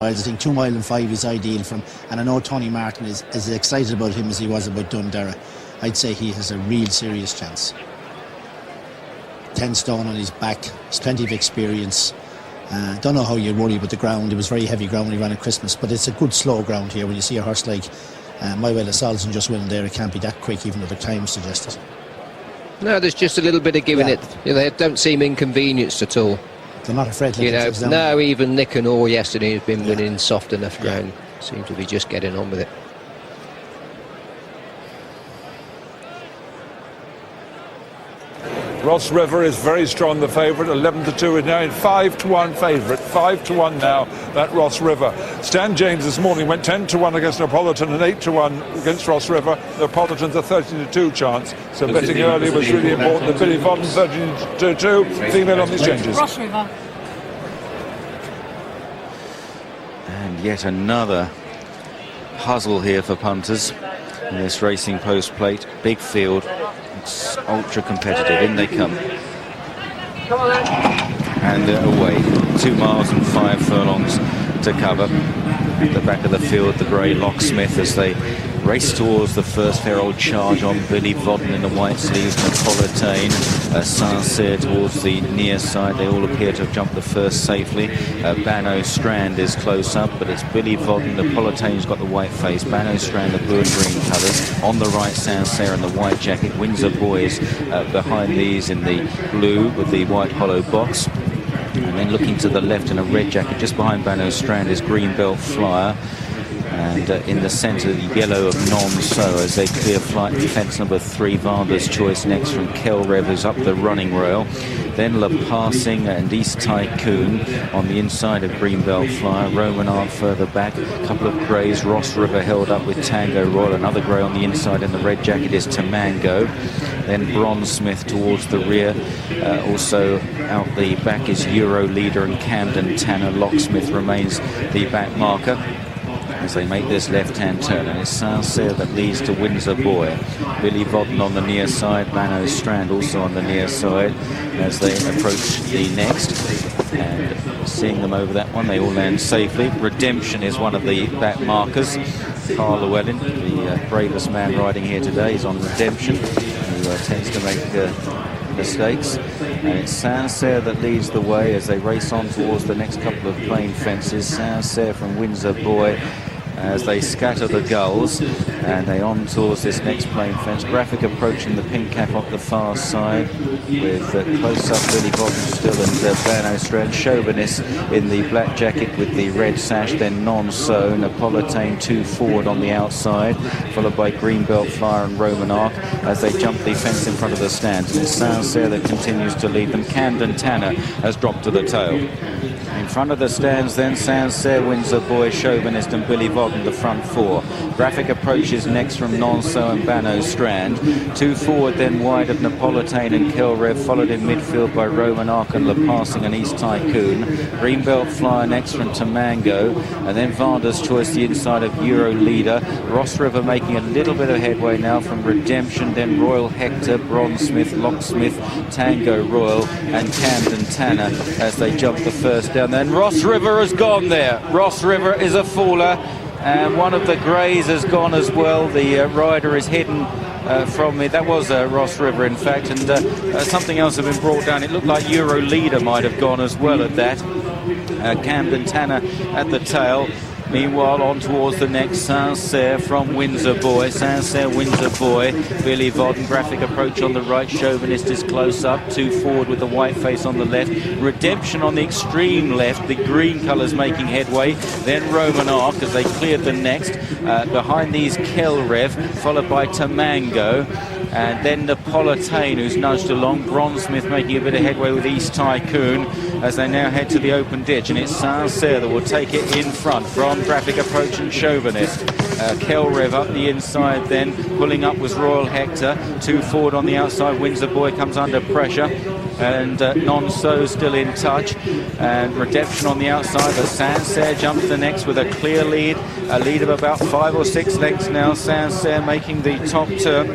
I think 2 mile and 5 is ideal for him, and I know Tony Martin is as excited about him as he was about Dundara. I'd say he has a real serious chance. 10 stone on his back, he's plenty of experience. Don't know how you worry about the ground. It was very heavy ground when he ran at Christmas, but it's a good slow ground here. When you see a horse like My Well Assault and just winning there, it can't be that quick even though the time suggests it. No, there's just a little bit of giving it. They don't seem inconvenienced at all. They're not afraid to let it down. No, even Nick and Orr yesterday has been winning soft enough ground. Seem to be just getting on with it. Ross River is very strong, the favourite. 11-2 is now in 5-1 favourite. 5-1 now, that Ross River. Stan James this morning went 10-1 against Napolitan and 8-1 against Ross River. Napolitan's a 13-2 chance, so betting early was really important. The Billy Vodden 13-2, female on the exchanges. Ross River. And yet another puzzle here for punters in this Racing Post Plate. Big field. It's ultra competitive. In they come. And away. 2 miles and 5 furlongs to cover. At the back of the field, the grey Locksmith as they race towards the first fair old charge on Billy Vodden in the white sleeves. Napolitain, Sancerre towards the near side. They all appear to have jumped the first safely. Banno Strand is close up, but it's Billy Vodden. Napolitain's got the white face. Banno Strand, the blue and green colours. On the right, Sancerre in the white jacket. Windsor Boys behind these in the blue with the white hollow box. And then looking to the left in a red jacket, just behind Banno Strand, is Greenbelt Flyer. And in the centre, the yellow of Non-So as they clear flight. Fence number 3, Vander's Choice next from Kelrev, who's up the running rail. Then La Passing and East Tycoon on the inside of Greenbelt Flyer. Roman Art further back. A couple of greys. Ross River held up with Tango Royal. Another grey on the inside in the red jacket is Tamango. Then Bronze Smith towards the rear. Also out the back is Euro Leader and Camden Tanner. Locksmith remains the back marker as they make this left-hand turn, and it's Sancerre that leads to Windsor Boy. Billy Vodden on the near side, Banno Strand also on the near side as they approach the next. And seeing them over that one, they all land safely. Redemption is one of the back markers. Carl Llewellyn, the bravest man riding here today, is on Redemption, who tends to make mistakes. And it's Sancerre that leads the way as they race on towards the next couple of plain fences. Sancerre from Windsor Boy as they scatter the gulls, and they on towards this next plain fence. Graphic approaching the pink cap off the far side with close-up Billy Vodden still and Banno Strand. Chauvinist in the black jacket with the red sash, then Non-So. Napolitain 2 forward on the outside, followed by Greenbelt Flyer and Roman Arc as they jump the fence in front of the stands. And it's Sancerre that continues to lead them. Camden Tanner has dropped to the tail. In front of the stands then, Sancerre, Windsor Boy, Chauvinist and Billy Vodden, the front 4. Graphic approaches next from Non-So and Banno Strand. 2 forward then wide of Napolitain and Kelrev, followed in midfield by Roman Arc and La Passing and East Tycoon. Greenbelt Flyer next from Tamango, and then Vander's Choice the inside of Euro Leader. Ross River making a little bit of headway now from Redemption, then Royal Hector, Bronze Smith, Locksmith, Tango Royal and Camden Tanner as they jump the first down. Then Ross River has gone there. Ross River is a faller, and one of the greys has gone as well. The rider is hidden from me. That was Ross River, in fact, and something else had been brought down. It looked like Euro Leader might have gone as well at that. Camden Tanner at the tail. Meanwhile, on towards the next, Sancerre from Windsor Boy. Sancerre, Windsor Boy, Billy Vodden. Graphic approach on the right. Chauvinist is close up. 2 forward with the white face on the left. Redemption on the extreme left. The green colours making headway. Then Roman Arc as they cleared the next. Behind these, Kelrev, followed by Tamango. And then Napolitain, who's nudged along. Bronze Smith making a bit of headway with East Tycoon as they now head to the open ditch. And it's Sancerre that will take it in front from Graphic approach and Chauvinist. Kelrev up the inside then. Pulling up was Royal Hector. 2 forward on the outside. Windsor Boy comes under pressure. And Non-So still in touch. And Redemption on the outside. But Sancerre jumps the next with a clear lead. A lead of about 5 or 6 lengths now. Sancerre making the top turn.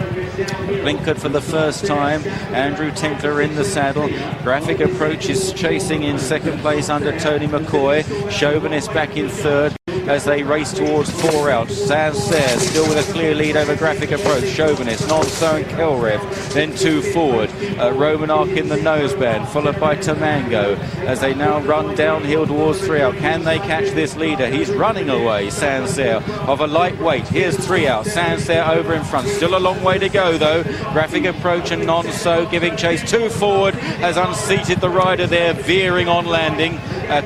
blinkered for the first time. Andrew Tinkler in the saddle. Graphic Approach is chasing in second place under Tony McCoy. Chauvinist back in third as they race towards 4 out. Sancerre still with a clear lead over Graphic Approach. Chauvinist, Non-So and Kelrev, then 2 forward. Romanark in the noseband, followed by Tamango as they now run downhill towards 3 out. Can they catch this leader? He's running away, Sancerre, of a lightweight. Here's 3 out. Sancerre over in front. Still a long way to go, though. Graphic Approach and Non-So giving chase. 2 forward has unseated the rider there, veering on landing.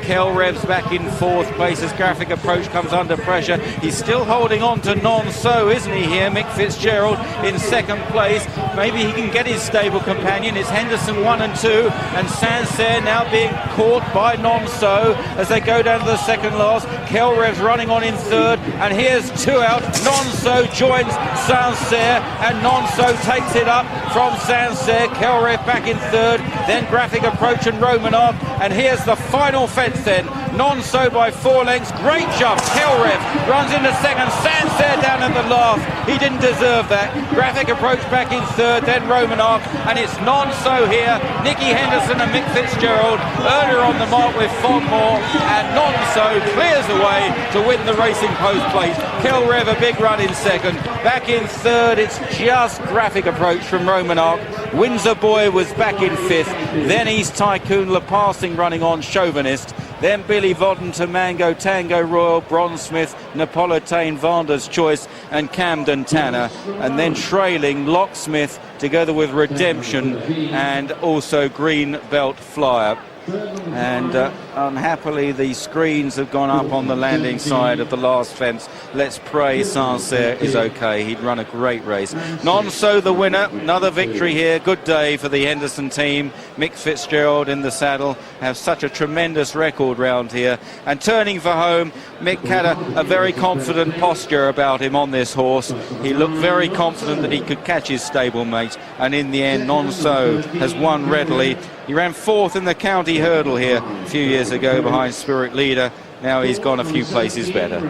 Kelrev's back in 4th place as Graphic Approach comes under pressure. He's still holding on to Non-So, isn't he here? Mick Fitzgerald in 2nd place. Maybe he can get his stable companion. It's Henderson 1 and 2, and Sancerre now being caught by Non-So as they go down to the 2nd last. Kelrev's running on in 3rd, and here's 2 out. Non-So joins Sancerre, and Non-So takes it up from Sancerre. Kelrev back in 3rd, then Graphic Approach and Romanark, and here's the final fence then. Non-So by 4 lengths. Great jump. Kelrev runs into 2nd. Sancerre down at the last. He didn't deserve that. Graphic Approach back in 3rd, then Romanark, and it's Non-So here. Nicky Henderson and Mick Fitzgerald earlier on the mark with Fogmore, and Non-So clears away to win the Racing Post Plate. Kelrev a big run in 2nd. Back in 3rd, it's just Graphic Approach from Romanark. Windsor Boy was back in 5th. Then East Tycoon Le Passing running on Chauvinist. Then Billy Vodden, Tamango, Tango Royal, Bronsmith, Napolitane, Vander's Choice and Camden Tanner. And then trailing Locksmith together with Redemption and also Green Belt Flyer. And unhappily the screens have gone up on the landing side of the last fence. Let's pray Sancerre is okay. He'd run a great race. Non-So the winner. Another victory here. Good day for the Henderson team. Mick Fitzgerald in the saddle. Have such a tremendous record round here. And turning for home, Mick had a very confident posture about him on this horse. He looked very confident that he could catch his stablemate. And in the end, Non-So has won readily. He ran 4th in the county hurdle here a few years ago behind Spirit Leader. Now he's gone a few places better.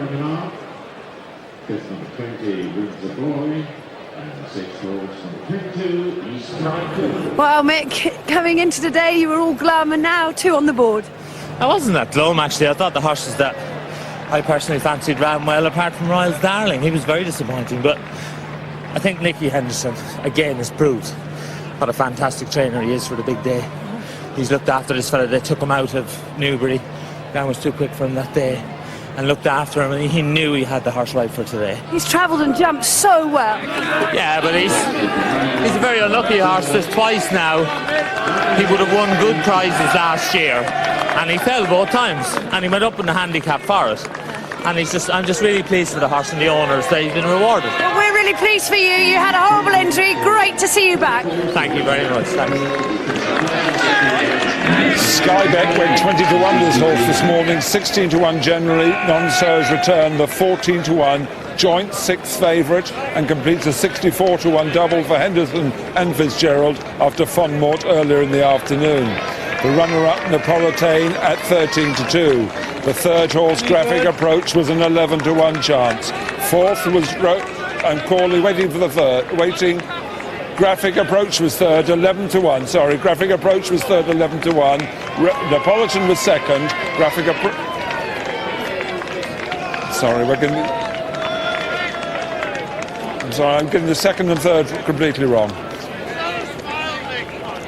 Well, Mick, coming into today, you were all glum, and now 2 on the board. I wasn't that glum, actually. I thought the horses that I personally fancied ran well, apart from Royals Darling. He was very disappointing, but I think Nicky Henderson, again, has proved what a fantastic trainer he is for the big day. He's looked after this fella. They took him out of Newbury. That was too quick for him that day, and looked after him, and he knew he had the horse right for today. He's travelled and jumped so well. Yeah, but he's a very unlucky horse. There's twice now he would have won good prizes last year, and he fell both times, and he went up in the handicap for it. And I'm just really pleased for the horse and the owners. They've been rewarded. Well, we're really pleased for you. You had a horrible injury. Great to see you back. Thank you very much. Thanks. Skybeck went 20-1 this horse this morning, 16-1 generally. Non-So has returned the 14-1 joint 6th favourite and completes a 64-1 double for Henderson and Fitzgerald after Fonmort earlier in the afternoon. The runner-up Napolitane at 13-2. The 3rd horse, Graphic Approach, was an 11-1 chance. 4th was and Corley waiting for the 3rd. Graphic Approach was 3rd, 11-1. Sorry, Graphic Approach was 3rd, 11-1. Napolitan was 2nd. Graphic Approach. Sorry, I'm getting the 2nd and 3rd completely wrong.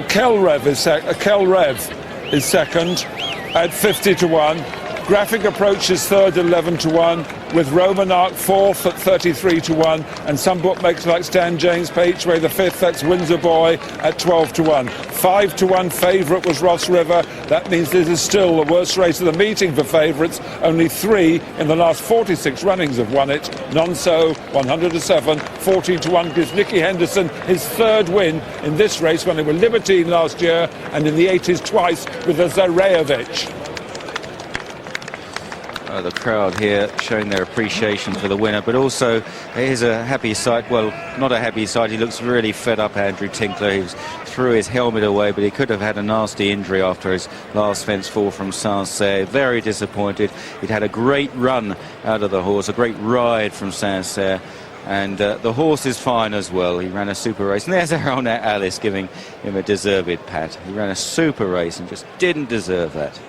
Kelrev is 2nd at 50-1. Graphic Approach is 3rd, 11-1, with Romanark 4th at 33-1, and some bookmakers like Stan James Pageway the 5th, that's Windsor Boy at 12-1. 5-1 favourite was Ross River. That means this is still the worst race of the meeting for favourites. Only 3 in the last 46 runnings have won it. Non-So 100-7, 14-1 gives Nicky Henderson his 3rd win in this race, when they were Libertine last year, and in the 80s twice with the Zarejovic. The crowd here showing their appreciation for the winner, but also here's a happy sight. Well, not a happy sight. He looks really fed up, Andrew Tinkler. He threw his helmet away, but he could have had a nasty injury after his last fence fall from Sancerre. Very disappointed. He'd had a great run out of the horse, a great ride from Sancerre. And the horse is fine as well. He ran a super race. And there's our own Alice giving him a deserved pat. He ran a super race and just didn't deserve that.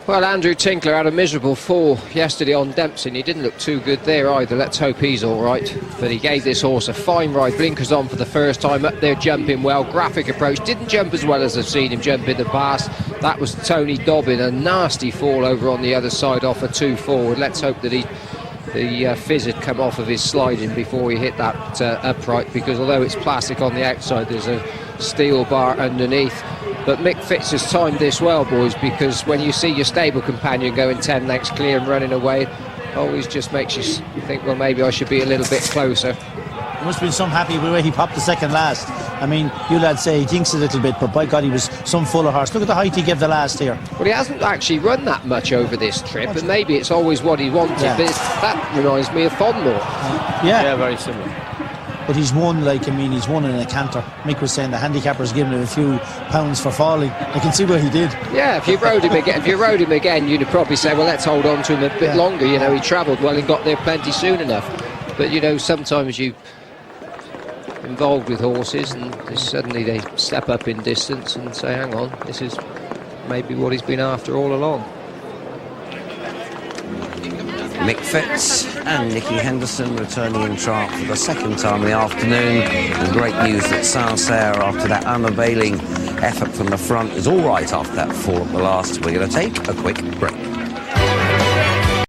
Well, Andrew Tinkler had a miserable fall yesterday on Dempsey. He didn't look too good there either. Let's hope he's all right. But he gave this horse a fine ride. Blinkers on for the first time, up there jumping well. Graphic approach. Didn't jump as well as I've seen him jump in the past. That was Tony Dobbin. A nasty fall over on the other side off a 2 forward. Let's hope that the fizz had come off of his sliding before he hit that upright, because although it's plastic on the outside, there's a steel bar underneath. But Mick Fitz has timed this well, boys, because when you see your stable companion going 10 lengths clear and running away, always just makes you think, well, maybe I should be a little bit closer. There must have been some happy with the way he popped the second last. I mean, you lads say he thinks a little bit, but by God, he was some fuller horse. Look at the height he gave the last here. Well, he hasn't actually run that much over this trip, and maybe it's always what he wanted, Yeah. but that reminds me of Fodmore. Yeah, very similar. but he's won, he's won in a canter. Mick was saying the handicapper's given him a few pounds for falling. I can see what he did. Yeah, if you rode him again, you'd probably say, well, let's hold on to him a bit longer. You know, he travelled well and got there plenty soon enough. But, you know, sometimes you involved with horses and suddenly they step up in distance and say, hang on, this is maybe what he's been after all along. Mick Fitz and Nicky Henderson returning in triumph for the second time in the afternoon. And great news that Sancerre, after that unavailing effort from the front, is all right after that fall at the last. We're going to take a quick break.